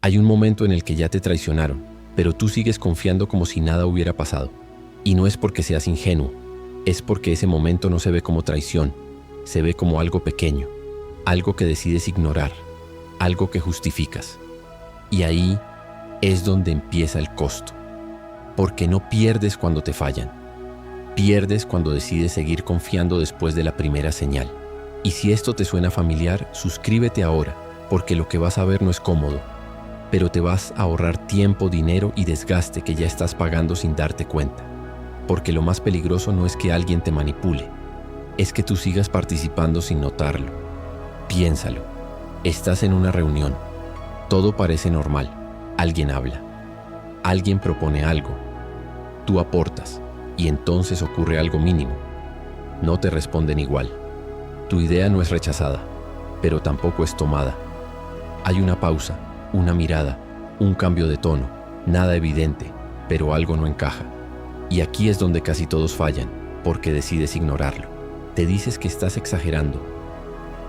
Hay un momento en el que ya te traicionaron, pero tú sigues confiando como si nada hubiera pasado. Y no es porque seas ingenuo, es porque ese momento no se ve como traición, se ve como algo pequeño, algo que decides ignorar, algo que justificas. Y ahí es donde empieza el costo. Porque no pierdes cuando te fallan. Pierdes cuando decides seguir confiando después de la primera señal. Y si esto te suena familiar, suscríbete ahora, porque lo que vas a ver no es cómodo, pero te vas a ahorrar tiempo, dinero y desgaste que ya estás pagando sin darte cuenta. Porque lo más peligroso no es que alguien te manipule, es que tú sigas participando sin notarlo. Piénsalo. Estás en una reunión. Todo parece normal. Alguien habla. Alguien propone algo. Tú aportas. Y entonces ocurre algo mínimo. No te responden igual. Tu idea no es rechazada, pero tampoco es tomada. Hay una pausa, una mirada, un cambio de tono. Nada evidente, pero algo no encaja. Y aquí es donde casi todos fallan, porque decides ignorarlo. Te dices que estás exagerando,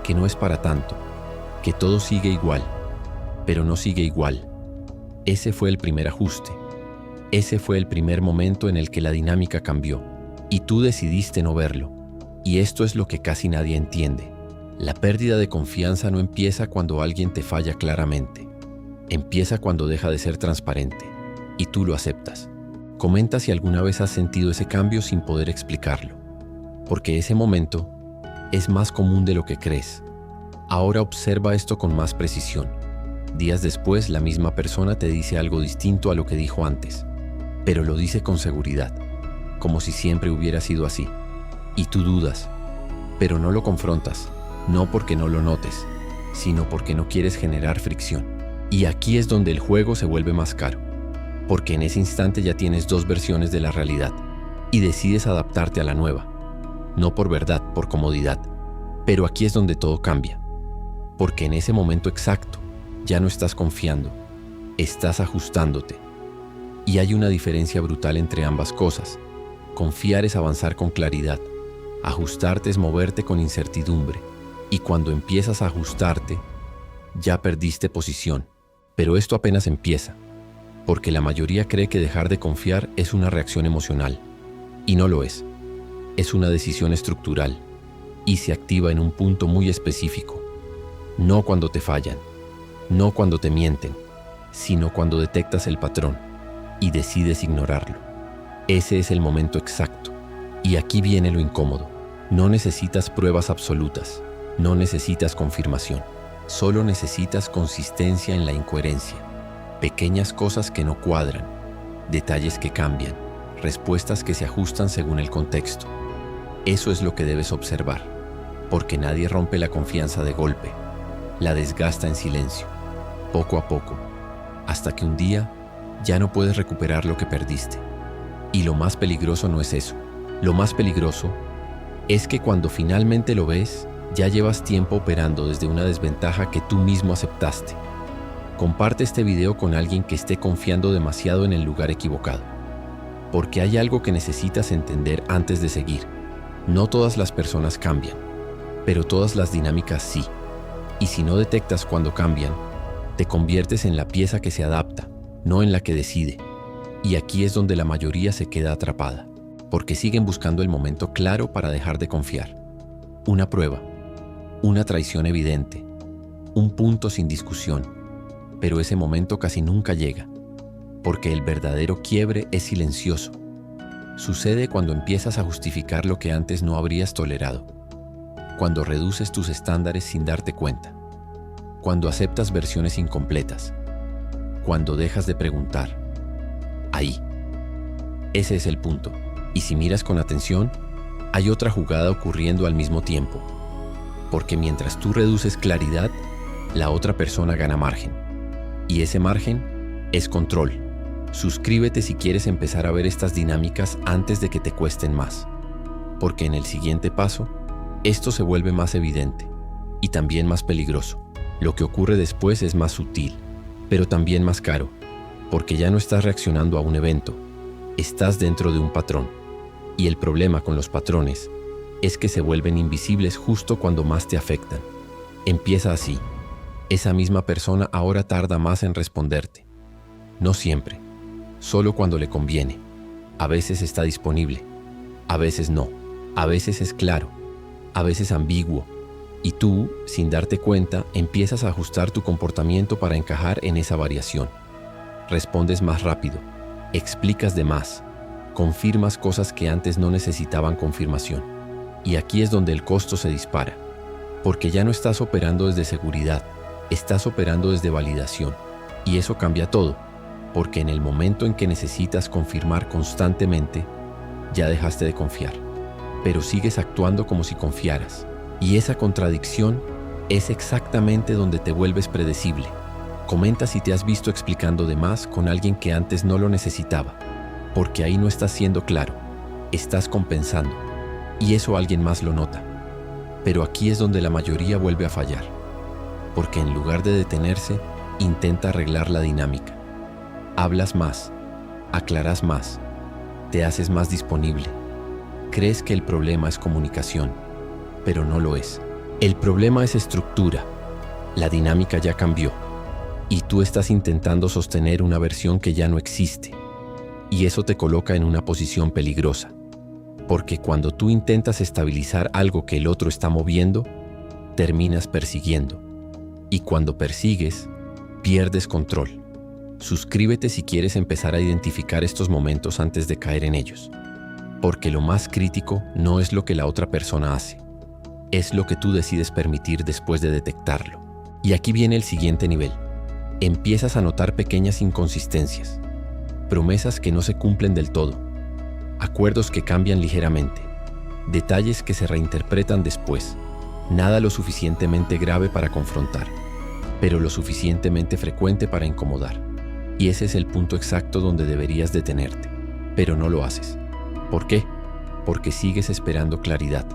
que no es para tanto, que todo sigue igual, pero no sigue igual. Ese fue el primer ajuste. Ese fue el primer momento en el que la dinámica cambió, y tú decidiste no verlo. Y esto es lo que casi nadie entiende. La pérdida de confianza no empieza cuando alguien te falla claramente. Empieza cuando deja de ser transparente, y tú lo aceptas. Comenta si alguna vez has sentido ese cambio sin poder explicarlo, porque ese momento es más común de lo que crees. Ahora observa esto con más precisión. Días después, la misma persona te dice algo distinto a lo que dijo antes, pero lo dice con seguridad, como si siempre hubiera sido así. Y tú dudas, pero no lo confrontas, no porque no lo notes, sino porque no quieres generar fricción. Y aquí es donde el juego se vuelve más caro, porque en ese instante ya tienes dos versiones de la realidad y decides adaptarte a la nueva, no por verdad, por comodidad. Pero aquí es donde todo cambia, porque en ese momento exacto ya no estás confiando, estás ajustándote. Y hay una diferencia brutal entre ambas cosas. Confiar es avanzar con claridad, ajustarte es moverte con incertidumbre, y cuando empiezas a ajustarte, ya perdiste posición. Pero esto apenas empieza, porque la mayoría cree que dejar de confiar es una reacción emocional, y no lo es. Es una decisión estructural, y se activa en un punto muy específico. No cuando te fallan, no cuando te mienten, sino cuando detectas el patrón y decides ignorarlo. Ese es el momento exacto. Y aquí viene lo incómodo. No necesitas pruebas absolutas, no necesitas confirmación. Solo necesitas consistencia en la incoherencia. Pequeñas cosas que no cuadran, detalles que cambian, respuestas que se ajustan según el contexto. Eso es lo que debes observar, porque nadie rompe la confianza de golpe. La desgasta en silencio, poco a poco, hasta que un día ya no puedes recuperar lo que perdiste. Y lo más peligroso no es eso. Lo más peligroso es que cuando finalmente lo ves, ya llevas tiempo operando desde una desventaja que tú mismo aceptaste. Comparte este video con alguien que esté confiando demasiado en el lugar equivocado, porque hay algo que necesitas entender antes de seguir. No todas las personas cambian, pero todas las dinámicas sí. Y si no detectas cuando cambian, te conviertes en la pieza que se adapta, no en la que decide. Y aquí es donde la mayoría se queda atrapada, porque siguen buscando el momento claro para dejar de confiar. Una prueba, una traición evidente, un punto sin discusión, pero ese momento casi nunca llega, porque el verdadero quiebre es silencioso. Sucede cuando empiezas a justificar lo que antes no habrías tolerado, cuando reduces tus estándares sin darte cuenta, cuando aceptas versiones incompletas, cuando dejas de preguntar. Ahí. Ese es el punto. Y si miras con atención, hay otra jugada ocurriendo al mismo tiempo, porque mientras tú reduces claridad, la otra persona gana margen. Y ese margen es control. Suscríbete si quieres empezar a ver estas dinámicas antes de que te cuesten más, porque en el siguiente paso, esto se vuelve más evidente y también más peligroso. Lo que ocurre después es más sutil, pero también más caro, porque ya no estás reaccionando a un evento, estás dentro de un patrón. Y el problema con los patrones es que se vuelven invisibles justo cuando más te afectan. Empieza así. esa misma persona ahora tarda más en responderte. No siempre, solo cuando le conviene. A veces está disponible, a veces no, a veces es claro, a veces ambiguo. Y tú, sin darte cuenta, empiezas a ajustar tu comportamiento para encajar en esa variación. Respondes más rápido, explicas de más, confirmas cosas que antes no necesitaban confirmación. Y aquí es donde el costo se dispara, porque ya no estás operando desde seguridad, estás operando desde validación. Y eso cambia todo, porque en el momento en que necesitas confirmar constantemente, ya dejaste de confiar, pero sigues actuando como si confiaras. Y esa contradicción es exactamente donde te vuelves predecible. Comenta si te has visto explicando de más con alguien que antes no lo necesitaba, porque ahí no estás siendo claro, estás compensando, y eso alguien más lo nota. Pero aquí es donde la mayoría vuelve a fallar, porque en lugar de detenerse, intenta arreglar la dinámica. Hablas más, aclaras más, te haces más disponible. Crees que el problema es comunicación, pero no lo es. El problema es estructura. La dinámica ya cambió y tú estás intentando sostener una versión que ya no existe. Y eso te coloca en una posición peligrosa, porque cuando tú intentas estabilizar algo que el otro está moviendo, terminas persiguiendo. Y cuando persigues, pierdes control. Suscríbete si quieres empezar a identificar estos momentos antes de caer en ellos, porque lo más crítico no es lo que la otra persona hace, es lo que tú decides permitir después de detectarlo. Y aquí viene el siguiente nivel. Empiezas a notar pequeñas inconsistencias, promesas que no se cumplen del todo, acuerdos que cambian ligeramente, detalles que se reinterpretan después. Nada lo suficientemente grave para confrontar, pero lo suficientemente frecuente para incomodar. Y ese es el punto exacto donde deberías detenerte, pero no lo haces. ¿Por qué? Porque sigues esperando claridad,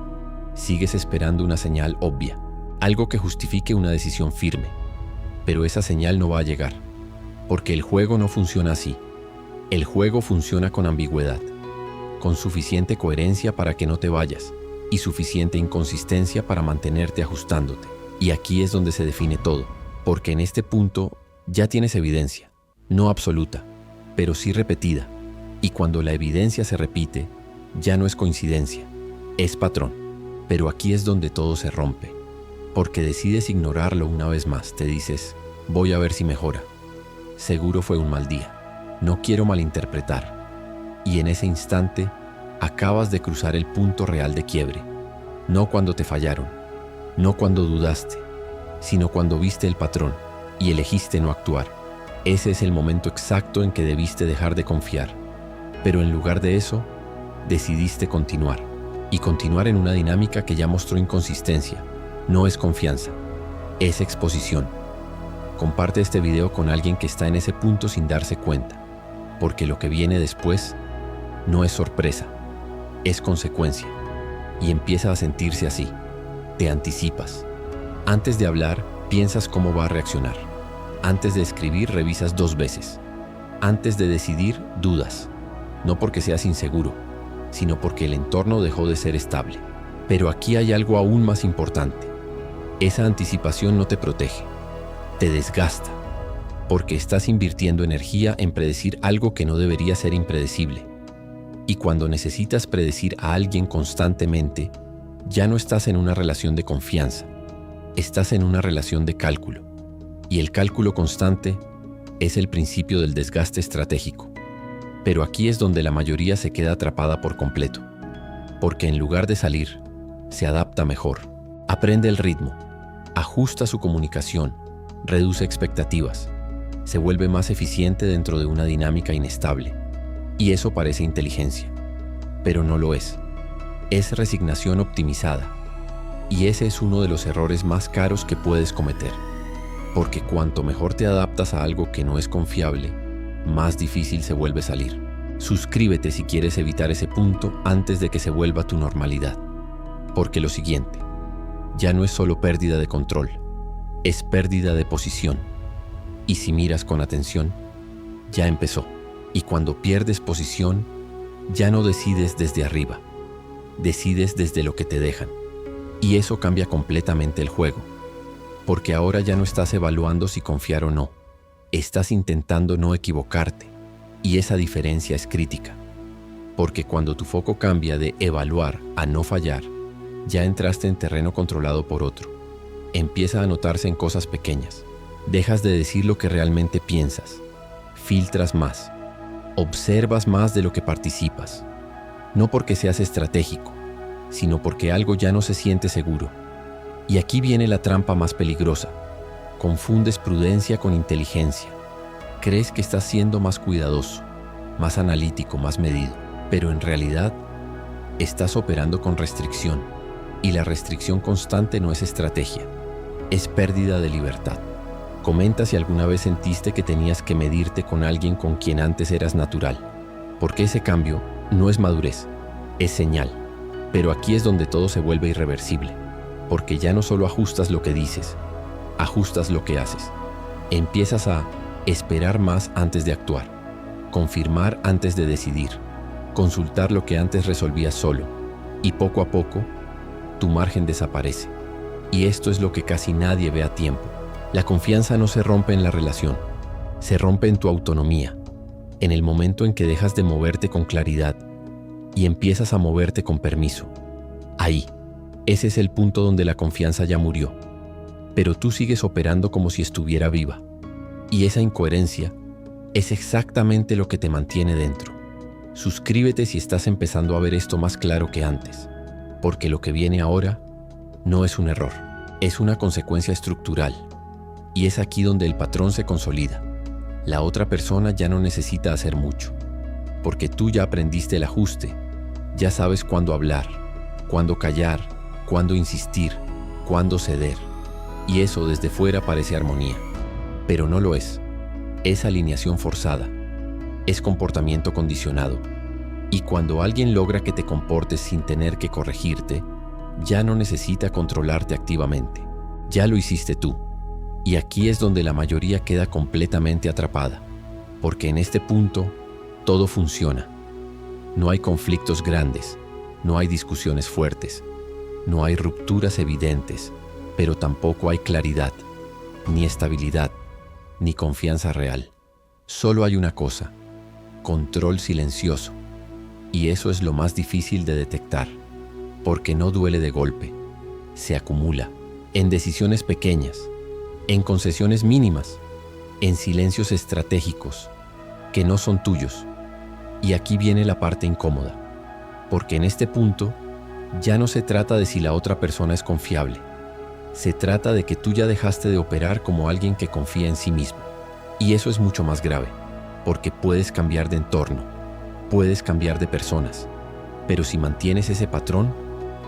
sigues esperando una señal obvia, algo que justifique una decisión firme. Pero esa señal no va a llegar, porque el juego no funciona así. El juego funciona con ambigüedad, con suficiente coherencia para que no te vayas y suficiente inconsistencia para mantenerte ajustándote. Y aquí es donde se define todo, porque en este punto ya tienes evidencia, no absoluta, pero sí repetida. Y cuando la evidencia se repite, ya no es coincidencia, es patrón. Pero aquí es donde todo se rompe, porque decides ignorarlo una vez más. Te dices, voy a ver si mejora. Seguro fue un mal día. No quiero malinterpretar. Y en ese instante, acabas de cruzar el punto real de quiebre. No cuando te fallaron, no cuando dudaste, sino cuando viste el patrón y elegiste no actuar. Ese es el momento exacto en que debiste dejar de confiar. Pero en lugar de eso, decidiste continuar. Y continuar en una dinámica que ya mostró inconsistencia. No es confianza, es exposición. Comparte este video con alguien que está en ese punto sin darse cuenta, porque lo que viene después no es sorpresa, es consecuencia. Y empieza a sentirse así. Te anticipas. Antes de hablar, piensas cómo va a reaccionar. Antes de escribir, revisas 2 veces. Antes de decidir, dudas. No porque seas inseguro, sino porque el entorno dejó de ser estable. Pero aquí hay algo aún más importante. Esa anticipación no te protege, te desgasta, porque estás invirtiendo energía en predecir algo que no debería ser impredecible. Y cuando necesitas predecir a alguien constantemente, ya no estás en una relación de confianza, estás en una relación de cálculo. Y el cálculo constante es el principio del desgaste estratégico. Pero aquí es donde la mayoría se queda atrapada por completo, porque en lugar de salir, se adapta mejor, aprende el ritmo, ajusta su comunicación, reduce expectativas, se vuelve más eficiente dentro de una dinámica inestable. Y eso parece inteligencia, pero no lo es. Es resignación optimizada. Y ese es uno de los errores más caros que puedes cometer, porque cuanto mejor te adaptas a algo que no es confiable, más difícil se vuelve salir. Suscríbete si quieres evitar ese punto antes de que se vuelva tu normalidad. Porque lo siguiente, ya no es solo pérdida de control, es pérdida de posición. Y si miras con atención, ya empezó. Y cuando pierdes posición, ya no decides desde arriba, decides desde lo que te dejan. Y eso cambia completamente el juego. porque ahora ya no estás evaluando si confiar o no. Estás intentando no equivocarte, y esa diferencia es crítica, porque cuando tu foco cambia de evaluar a no fallar, ya entraste en terreno controlado por otro. Empieza a notarse en cosas pequeñas. Dejas de decir lo que realmente piensas, filtras más, observas más de lo que participas, no porque seas estratégico, sino porque algo ya no se siente seguro. Y aquí viene la trampa más peligrosa. Confundes prudencia con inteligencia. Crees que estás siendo más cuidadoso, más analítico, más medido, pero en realidad estás operando con restricción. Y la restricción constante no es estrategia, es pérdida de libertad. Comenta si alguna vez sentiste que tenías que medirte con alguien con quien antes eras natural, porque ese cambio no es madurez, es señal. Pero aquí es donde todo se vuelve irreversible, porque ya no solo ajustas lo que dices, ajustas lo que haces. Empiezas a esperar más antes de actuar, confirmar antes de decidir, consultar lo que antes resolvías solo, y poco a poco, tu margen desaparece. Y esto es lo que casi nadie ve a tiempo. La confianza no se rompe en la relación, se rompe en tu autonomía, en el momento en que dejas de moverte con claridad y empiezas a moverte con permiso. Ahí, ese es el punto donde la confianza ya murió, pero tú sigues operando como si estuviera viva. Y esa incoherencia es exactamente lo que te mantiene dentro. Suscríbete si estás empezando a ver esto más claro que antes, porque lo que viene ahora no es un error, es una consecuencia estructural. Y es aquí donde el patrón se consolida. La otra persona ya no necesita hacer mucho, porque tú ya aprendiste el ajuste, ya sabes cuándo hablar, cuándo callar, cuándo insistir, cuándo ceder. Y eso desde fuera parece armonía, pero no lo es. Es alineación forzada, es comportamiento condicionado. Y cuando alguien logra que te comportes sin tener que corregirte, ya no necesita controlarte activamente. Ya lo hiciste tú. Y aquí es donde la mayoría queda completamente atrapada, porque en este punto todo funciona. No hay conflictos grandes, no hay discusiones fuertes, no hay rupturas evidentes, pero tampoco hay claridad, ni estabilidad, ni confianza real. Solo hay una cosa: control silencioso. Y eso es lo más difícil de detectar, porque no duele de golpe, se acumula en decisiones pequeñas, en concesiones mínimas, en silencios estratégicos que no son tuyos. Y aquí viene la parte incómoda, porque en este punto ya no se trata de si la otra persona es confiable, se trata de que tú ya dejaste de operar como alguien que confía en sí mismo. Y eso es mucho más grave, porque puedes cambiar de entorno, puedes cambiar de personas, pero si mantienes ese patrón,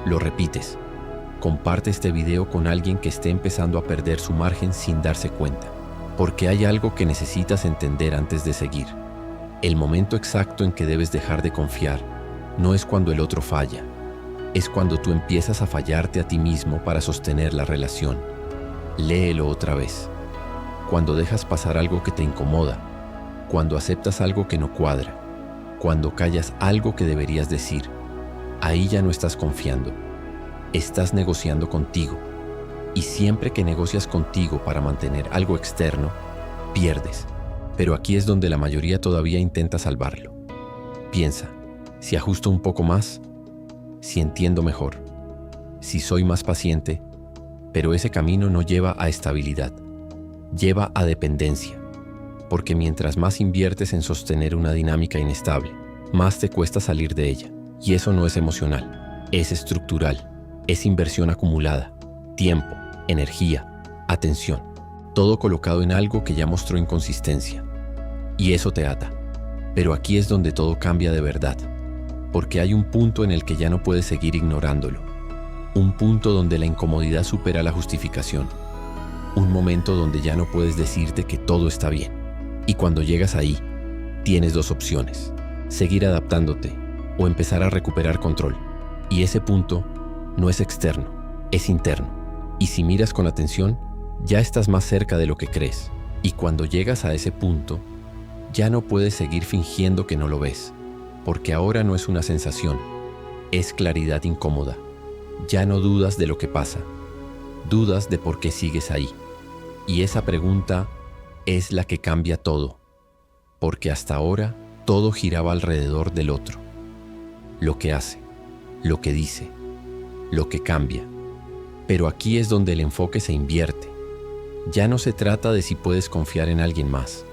lo repites. Comparte este video con alguien que esté empezando a perder su margen sin darse cuenta, porque hay algo que necesitas entender antes de seguir. El momento exacto en que debes dejar de confiar no es cuando el otro falla, es cuando tú empiezas a fallarte a ti mismo para sostener la relación. Léelo otra vez. Cuando dejas pasar algo que te incomoda, cuando aceptas algo que no cuadra, cuando callas algo que deberías decir, ahí ya no estás confiando. Estás negociando contigo, y siempre que negocias contigo para mantener algo externo, pierdes. Pero aquí es donde la mayoría todavía intenta salvarlo. Piensa, si ajusto un poco más, si entiendo mejor, si soy más paciente, pero ese camino no lleva a estabilidad, lleva a dependencia, porque mientras más inviertes en sostener una dinámica inestable, más te cuesta salir de ella. Y eso no es emocional, es estructural. Es inversión acumulada, tiempo, energía, atención, todo colocado en algo que ya mostró inconsistencia. Y eso te ata. Pero aquí es donde todo cambia de verdad, porque hay un punto en el que ya no puedes seguir ignorándolo. Un punto donde la incomodidad supera la justificación. Un momento donde ya no puedes decirte que todo está bien. Y cuando llegas ahí, tienes dos opciones: seguir adaptándote o empezar a recuperar control. Y ese punto no es externo, es interno. Y si miras con atención, ya estás más cerca de lo que crees. Y cuando llegas a ese punto, ya no puedes seguir fingiendo que no lo ves, porque ahora no es una sensación, es claridad incómoda. Ya no dudas de lo que pasa, dudas de por qué sigues ahí. Y esa pregunta es la que cambia todo, porque hasta ahora todo giraba alrededor del otro. Lo que hace, lo que dice, lo que cambia. Pero aquí es donde el enfoque se invierte. Ya no se trata de si puedes confiar en alguien más.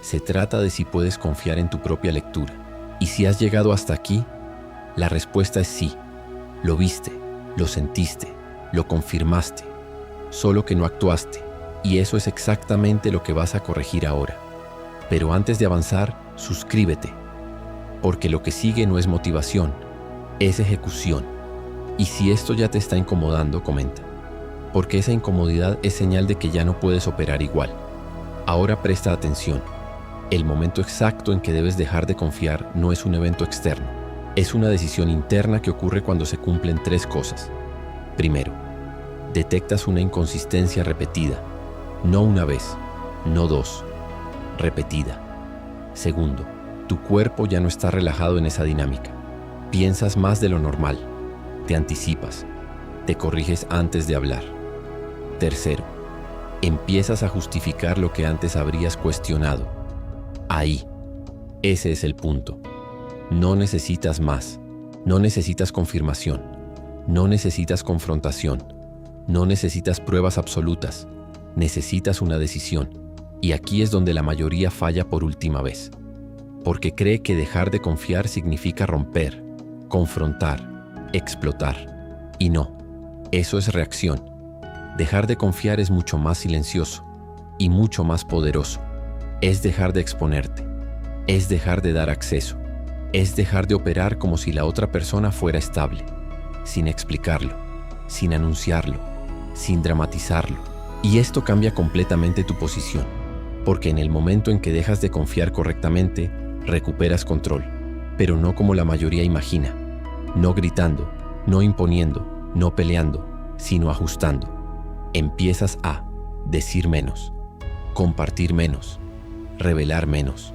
Se trata de si puedes confiar en tu propia lectura. Y si has llegado hasta aquí, la respuesta es sí. Lo viste, lo sentiste, lo confirmaste, solo que no actuaste. Y eso es exactamente lo que vas a corregir ahora. Pero antes de avanzar, suscríbete, porque lo que sigue no es motivación, es ejecución. Y si esto ya te está incomodando, comenta, porque esa incomodidad es señal de que ya no puedes operar igual. Ahora presta atención. El momento exacto en que debes dejar de confiar no es un evento externo, es una decisión interna que ocurre cuando se cumplen 3 cosas. Primero, detectas una inconsistencia repetida, no una vez, no 2, repetida. Segundo, tu cuerpo ya no está relajado en esa dinámica. Piensas más de lo normal, te anticipas, te corriges antes de hablar. Tercero, empiezas a justificar lo que antes habrías cuestionado. Ahí, ese es el punto. No necesitas más, no necesitas confirmación, no necesitas confrontación, no necesitas pruebas absolutas, necesitas una decisión. Y aquí es donde la mayoría falla por última vez, porque cree que dejar de confiar significa romper, confrontar, explotar. Y no, eso es reacción. Dejar de confiar es mucho más silencioso y mucho más poderoso. Es dejar de exponerte, es dejar de dar acceso, es dejar de operar como si la otra persona fuera estable, sin explicarlo, sin anunciarlo, sin dramatizarlo. Y esto cambia completamente tu posición, porque en el momento en que dejas de confiar correctamente, recuperas control, pero no como la mayoría imagina, no gritando, no imponiendo, no peleando, sino ajustando. Empiezas a decir menos, compartir menos, revelar menos,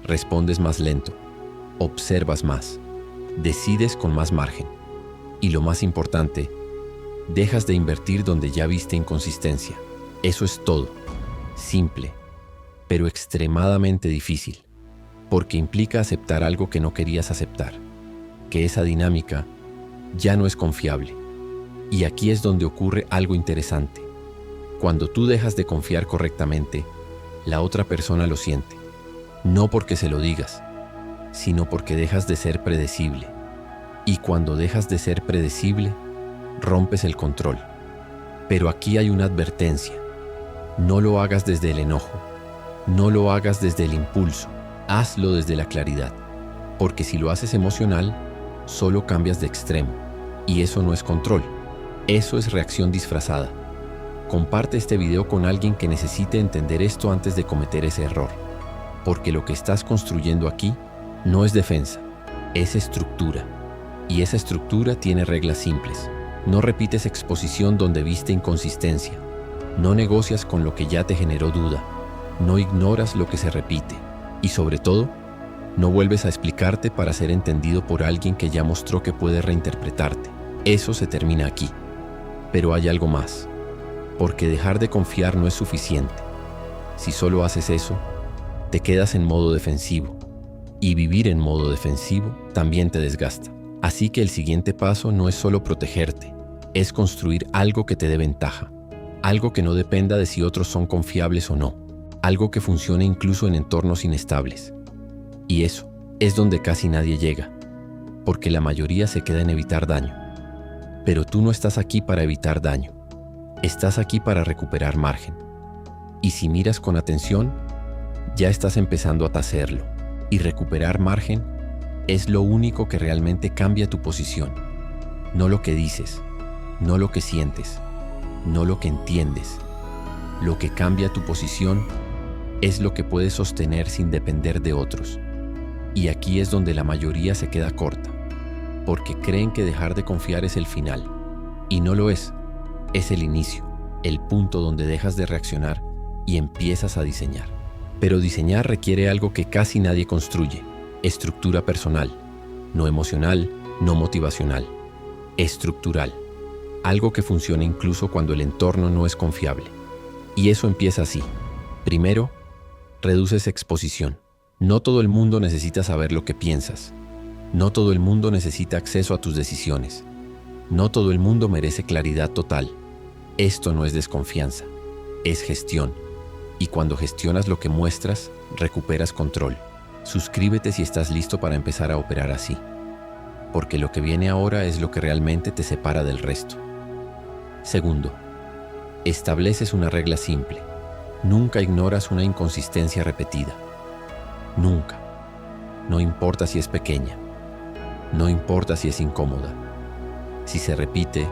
respondes más lento, observas más, decides con más margen. Y lo más importante, dejas de invertir donde ya viste inconsistencia. Eso es todo. Simple, pero extremadamente difícil, porque implica aceptar algo que no querías aceptar, que esa dinámica ya no es confiable. Y aquí es donde ocurre algo interesante. Cuando tú dejas de confiar correctamente, la otra persona lo siente, no porque se lo digas, sino porque dejas de ser predecible. Y cuando dejas de ser predecible, rompes el control. Pero aquí hay una advertencia. No lo hagas desde el enojo, no lo hagas desde el impulso, hazlo desde la claridad. Porque si lo haces emocional, solo cambias de extremo. Y eso no es control, eso es reacción disfrazada. Comparte este video con alguien que necesite entender esto antes de cometer ese error. Porque lo que estás construyendo aquí no es defensa, es estructura. Y esa estructura tiene reglas simples. No repites exposición donde viste inconsistencia. No negocias con lo que ya te generó duda. No ignoras lo que se repite. Y sobre todo, no vuelves a explicarte para ser entendido por alguien que ya mostró que puede reinterpretarte. Eso se termina aquí. Pero hay algo más. Porque dejar de confiar no es suficiente. Si solo haces eso, te quedas en modo defensivo. Y vivir en modo defensivo también te desgasta. Así que el siguiente paso no es solo protegerte, es construir algo que te dé ventaja. Algo que no dependa de si otros son confiables o no. Algo que funcione incluso en entornos inestables. Y eso es donde casi nadie llega, porque la mayoría se queda en evitar daño. Pero tú no estás aquí para evitar daño. Estás aquí para recuperar margen. Y si miras con atención, ya estás empezando a hacerlo. Y recuperar margen es lo único que realmente cambia tu posición. No lo que dices, no lo que sientes, no lo que entiendes. Lo que cambia tu posición es lo que puedes sostener sin depender de otros. Y aquí es donde la mayoría se queda corta, porque creen que dejar de confiar es el final. Y no lo es el inicio, el punto donde dejas de reaccionar y empiezas a diseñar. Pero diseñar requiere algo que casi nadie construye: estructura personal, no emocional, no motivacional, estructural. algo que funcione incluso cuando el entorno no es confiable. Y eso empieza así. Primero, reduces exposición. No todo el mundo necesita saber lo que piensas. No todo el mundo necesita acceso a tus decisiones. No todo el mundo merece claridad total. Esto no es desconfianza, es gestión. Y cuando gestionas lo que muestras, recuperas control. Suscríbete si estás listo para empezar a operar así. Porque lo que viene ahora es lo que realmente te separa del resto. Segundo, estableces una regla simple. Nunca ignoras una inconsistencia repetida. Nunca. No importa si es pequeña. No importa si es incómoda. Si se repite,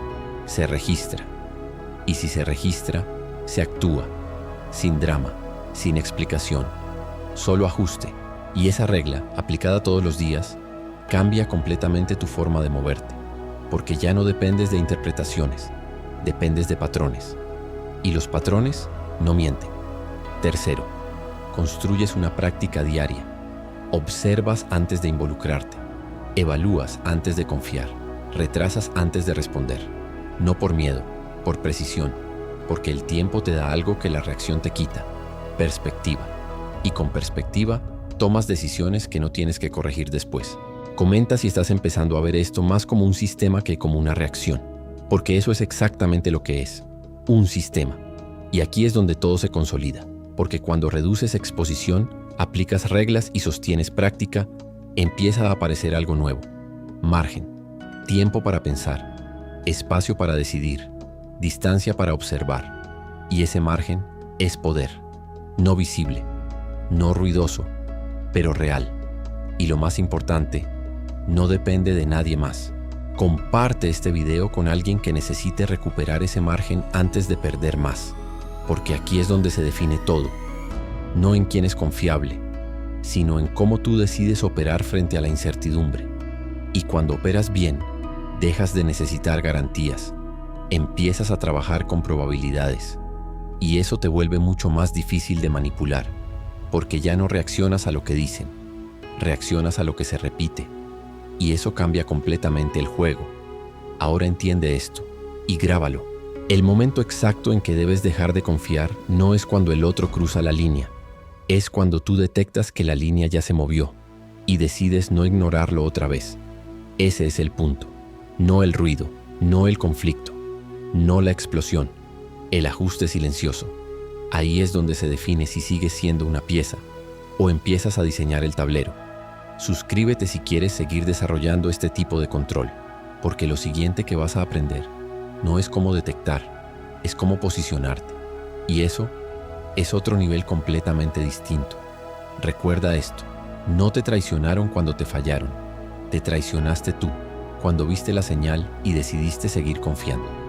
se registra. Y si se registra, se actúa. Sin drama, sin explicación. Solo ajuste. Y esa regla, aplicada todos los días, cambia completamente tu forma de moverte. Porque ya no dependes de interpretaciones. Dependes de patrones. Y los patrones no mienten. Tercero, construyes una práctica diaria. Observas antes de involucrarte. Evalúas antes de confiar. Retrasas antes de responder. No por miedo, por precisión. Porque el tiempo te da algo que la reacción te quita. Perspectiva. Y con perspectiva, tomas decisiones que no tienes que corregir después. Comenta si estás empezando a ver esto más como un sistema que como una reacción. Porque eso es exactamente lo que es. Un sistema. Y aquí es donde todo se consolida. Porque cuando reduces exposición, aplicas reglas y sostienes práctica, empieza a aparecer algo nuevo. Margen, tiempo para pensar, espacio para decidir, distancia para observar. Y ese margen es poder, no visible, no ruidoso, pero real. Y lo más importante, no depende de nadie más. Comparte este video con alguien que necesite recuperar ese margen antes de perder más. Porque aquí es donde se define todo. No en quién es confiable, sino en cómo tú decides operar frente a la incertidumbre. Y cuando operas bien, dejas de necesitar garantías. Empiezas a trabajar con probabilidades. Y eso te vuelve mucho más difícil de manipular, porque ya no reaccionas a lo que dicen, reaccionas a lo que se repite. Y eso cambia completamente el juego. Ahora entiende esto y grábalo. El momento exacto en que debes dejar de confiar no es cuando el otro cruza la línea. Es cuando tú detectas que la línea ya se movió y decides no ignorarlo otra vez. Ese es el punto. No el ruido, no el conflicto, no la explosión, el ajuste silencioso. Ahí es donde se define si sigues siendo una pieza o empiezas a diseñar el tablero. Suscríbete si quieres seguir desarrollando este tipo de control, porque lo siguiente que vas a aprender no es cómo detectar, es cómo posicionarte. Y eso es otro nivel completamente distinto. Recuerda esto, no te traicionaron cuando te fallaron, te traicionaste tú, cuando viste la señal y decidiste seguir confiando.